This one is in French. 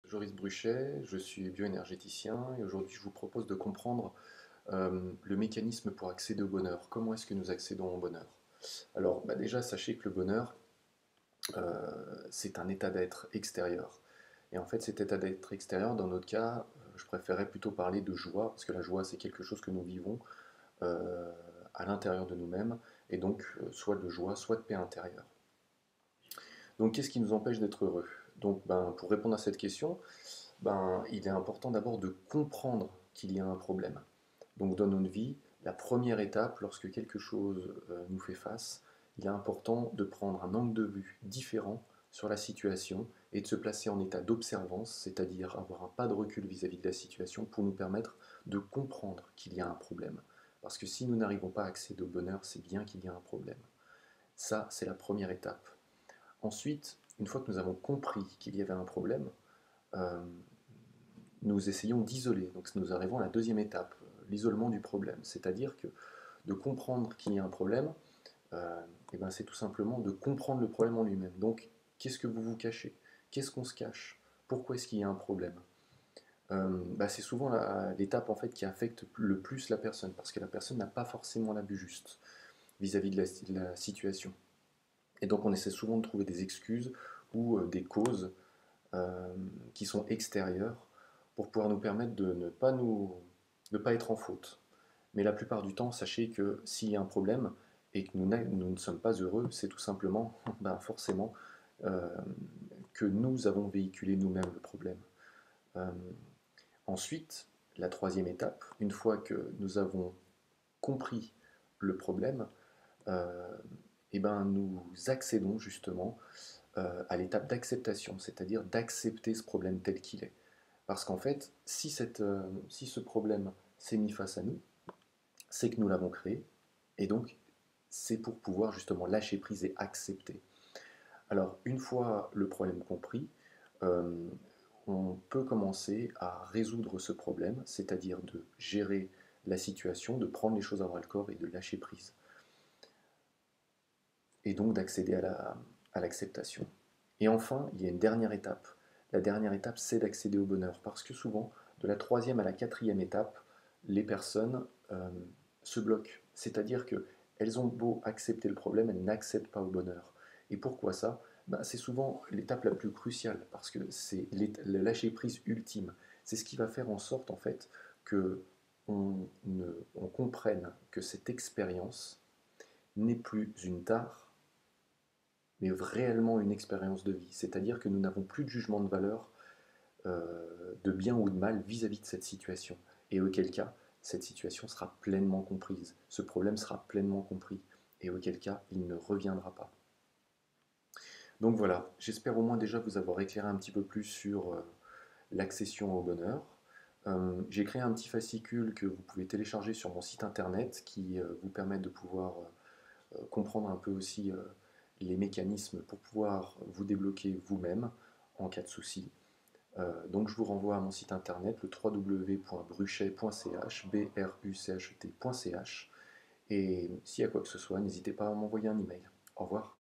Joris Bruchet, je suis bioénergéticien et aujourd'hui je vous propose de comprendre le mécanisme pour accéder au bonheur. Comment est-ce que nous accédons au bonheur? Alors déjà sachez que le bonheur c'est un état d'être extérieur. Et en fait cet état d'être extérieur, dans notre cas, je préférerais plutôt parler de joie parce que la joie c'est quelque chose que nous vivons euh, à l'intérieur de nous-mêmes et donc soit de joie, soit de paix intérieure. Donc qu'est-ce qui nous empêche d'être heureux? Donc pour répondre à cette question, il est important d'abord de comprendre qu'il y a un problème. Donc dans notre vie, la première étape, lorsque quelque chose nous fait face, il est important de prendre un angle de vue différent sur la situation et de se placer en état d'observance, c'est-à-dire avoir un pas de recul vis-à-vis de la situation pour nous permettre de comprendre qu'il y a un problème. Parce que si nous n'arrivons pas à accéder au bonheur, c'est bien qu'il y a un problème. Ça, c'est la première étape. Ensuite, une fois que nous avons compris qu'il y avait un problème, euh, nous essayons d'isoler. Donc nous arrivons à la deuxième étape, l'isolement du problème. C'est-à-dire que de comprendre qu'il y a un problème, c'est tout simplement de comprendre le problème en lui-même. Donc qu'est-ce que vous vous cachez? Qu'est-ce qu'on se cache? Pourquoi est-ce qu'il y a un problème? C'est souvent l'étape en fait qui affecte le plus la personne, parce que la personne n'a pas forcément la vue juste vis-à-vis de la situation. Et donc on essaie souvent de trouver des excuses ou des causes euh, qui sont extérieures pour pouvoir nous permettre de ne pas être en faute. Mais la plupart du temps, sachez que s'il y a un problème et que nous ne sommes pas heureux, c'est tout simplement, forcément, euh, que nous avons véhiculé nous-mêmes le problème. Euh, Ensuite, la troisième étape, une fois que nous avons compris le problème, euh, nous accédons justement à l'étape d'acceptation, c'est-à-dire d'accepter ce problème tel qu'il est. Parce qu'en fait, si ce problème s'est mis face à nous, c'est que nous l'avons créé, et donc c'est pour pouvoir justement lâcher prise et accepter. Alors, une fois le problème compris, euh, on peut commencer à résoudre ce problème, c'est-à-dire de gérer la situation, de prendre les choses à bras le corps et de lâcher prise. Et donc d'accéder à l'acceptation. Et enfin, il y a une dernière étape. La dernière étape, c'est d'accéder au bonheur. Parce que souvent, de la troisième à la quatrième étape, les personnes se bloquent. C'est-à-dire qu'elles ont beau accepter le problème, elles n'acceptent pas au bonheur. Et pourquoi ça? C'est souvent l'étape la plus cruciale, parce que c'est le lâcher-prise ultime. C'est ce qui va faire en sorte, en fait, que on comprenne que cette expérience n'est plus une tare, mais réellement une expérience de vie. C'est-à-dire que nous n'avons plus de jugement de valeur de bien ou de mal vis-à-vis de cette situation. Et auquel cas, cette situation sera pleinement comprise. Ce problème sera pleinement compris. Et auquel cas, il ne reviendra pas. Donc voilà, j'espère au moins déjà vous avoir éclairé un petit peu plus sur l'accession au bonheur. J'ai créé un petit fascicule que vous pouvez télécharger sur mon site internet qui vous permet de pouvoir comprendre un peu aussi les mécanismes pour pouvoir vous débloquer vous-même en cas de souci. Donc je vous renvoie à mon site internet, le www.bruchet.ch, bruchet.ch. Et s'il y a quoi que ce soit, n'hésitez pas à m'envoyer un email. Au revoir.